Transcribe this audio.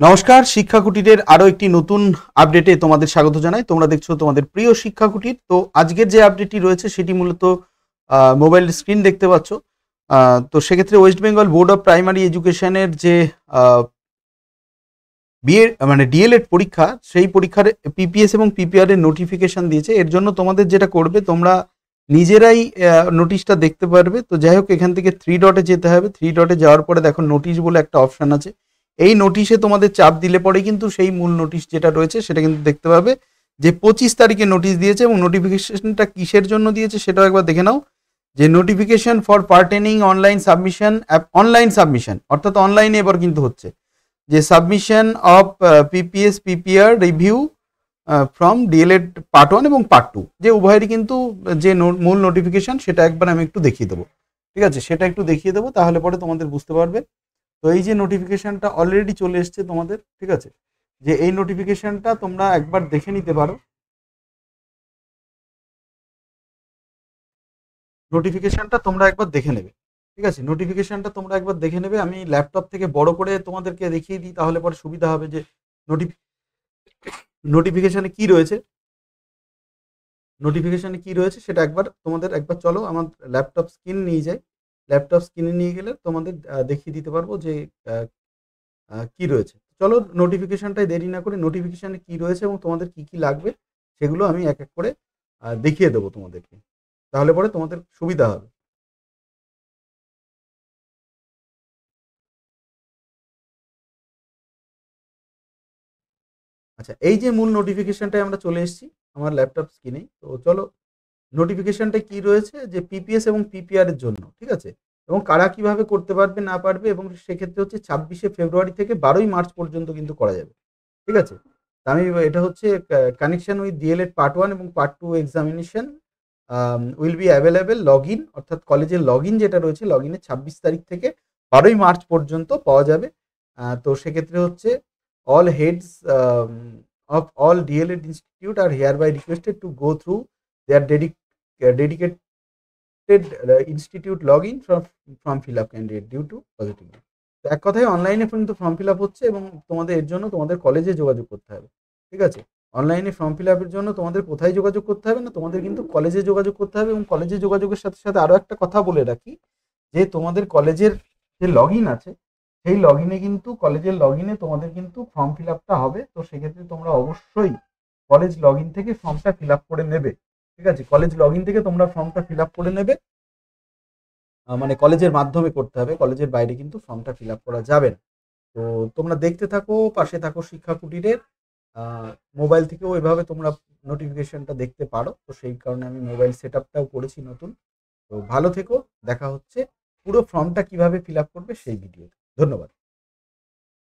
নমস্কার, শিক্ষা কুটিরের আরো একটি নতুন আপডেটে তোমাদের স্বাগত জানাই। তোমরা দেখছো তোমাদের প্রিয় শিক্ষা কুটির। তো আজকের যে আপডেটটি রয়েছে সেটি মূলত মোবাইল স্ক্রিন দেখতে পাচ্ছ। তো সেক্ষেত্রে West Bengal board of primary এডুকেশনের যে বিএড মানে ডিএলএড পরীক্ষা, সেই পরীক্ষার পিপিএস এবং পিপিআর এর নোটিফিকেশন দিয়েছে। এর জন্য তোমাদের যেটা করবে, তোমরা নিজেরাই নোটিশটা দেখতে পারবে। তো যাই হোক, এখান থেকে 3 ডটে যেতে হবে। 3 ডটে যাওয়ার পরে দেখো নোটিশ বলে একটা অপশান আছে। এই নোটিশে তোমাদের চাপ দিলে পরে কিন্তু সেই মূল নোটিশ যেটা রয়েছে সেটা কিন্তু দেখতে পাবে যে 25 তারিখে নোটিশ দিয়েছে। এবং নোটিফিকেশনটা কিসের জন্য দিয়েছে সেটাও একবার দেখে নাও, যে notification for pertaining online submission, অর্থাৎ অনলাইনে এবার কিন্তু হচ্ছে যে submission of PPS PPR review from DElEd part 1 এবং পার্ট 2, যে উভয়েরই কিন্তু যে মূল নোটিফিকেশন সেটা একবার আমি একটু দেখিয়ে দেবো। ঠিক আছে, সেটা একটু দেখিয়ে দেবো, তাহলে পরে তোমাদের বুঝতে পারবে। তো এই যে নোটিফিকেশনটা অলরেডি চলে এসছে তোমাদের, ঠিক আছে, যে এই নোটিফিকেশনটা তোমরা একবার দেখে নিতে পারো। নোটিফিকেশনটা তোমরা একবার দেখে নেবে, ঠিক আছে, নোটিফিকেশনটা তোমরা একবার দেখে নেবে। আমি ল্যাপটপ থেকে বড় করে তোমাদেরকে দেখিয়ে দিই, তাহলে পরে সুবিধা হবে যে নোটিফিকেশনে কি রয়েছে, সেটা একবার তোমাদের একবার চলো আমার ল্যাপটপ স্ক্রিন নিয়ে যাই। ল্যাপটপ স্ক্রিনে নিয়ে গেলে তোমাদের দেখিয়ে দিতে পারবো যে কি রয়েছে। চলো নোটিফিকেশনটাই দেরি না করে নোটিফিকেশনে কি রয়েছে এবং তোমাদের কি কি লাগবে সেগুলো আমি এক এক করে দেখিয়ে দেবো তোমাদেরকে, তাহলে পরে তোমাদের সুবিধা হবে। আচ্ছা, এই যে মূল নোটিফিকেশনটাই আমরা চলে এসেছি আমার ল্যাপটপ স্ক্রিনে। তো চলো, নোটিফিকেশনটা কি রয়েছে যে পিপিএস এবং পিপিআর এর জন্য, ঠিক আছে, এবং কারা কিভাবে করতে পারবে না পারবে, এবং সেক্ষেত্রে হচ্ছে 26শে ফেব্রুয়ারি থেকে 12ই মার্চ পর্যন্ত কিন্তু করা যাবে। ঠিক আছে, আমি এটা হচ্ছে কানেকশন উইথ ডিএলএড পার্ট 1 এবং part 2 examination will be available log in, অর্থাৎ কলেজের লগ ইন যেটা রয়েছে, লগ ইনের 26 তারিখ থেকে 12ই মার্চ পর্যন্ত পাওয়া যাবে। তো সেক্ষেত্রে হচ্ছে all heads of all DLED institute are hereby requested to go through their dedicated institute login from fill up candidate due to positive. তো এক কথায় অনলাইনে কিন্তু ফর্ম ফিল আপ হচ্ছে এবং তোমাদের এর জন্য তোমাদের কলেজে যোগাযোগ করতে হবে। ঠিক আছে, অনলাইনে ফর্ম ফিল আপের জন্য তোমাদের কোথায় যোগাযোগ করতে হবে না, তোমাদের কিন্তু কলেজে যোগাযোগ করতে হবে। এবং কলেজে যোগাযোগের সাথে সাথে আরও একটা কথা বলে রাখি, যে তোমাদের কলেজের যে লগ ইন আছে সেই লগ ইনে কিন্তু কলেজের লগ ইনে তোমাদের কিন্তু ফর্ম ফিল আপটা হবে। তো সেক্ষেত্রে তোমরা অবশ্যই কলেজ লগ ইন থেকে ফর্মটা ফিল আপ করে নেবে। ঠিক আছে, কলেজ লগ ইন থেকে তোমরা ফর্মটা ফিল আপ করে নেবে, মানে কলেজের মাধ্যমে করতে হবে, কলেজের বাইরে কিন্তু ফর্মটা ফিল আপ করা যাবে না। তো তোমরা দেখতে থাকো, পাশে থাকো শিক্ষা কুটিরের। মোবাইল থেকেও এভাবে তোমরা নোটিফিকেশনটা দেখতে পারো। তো সেই কারণে আমি মোবাইল সেট আপটাও করেছি নতুন। তো ভালো থেকো, দেখা হচ্ছে পুরো ফর্মটা কিভাবে ফিল আপ করবে সেই ভিডিওতে। ধন্যবাদ।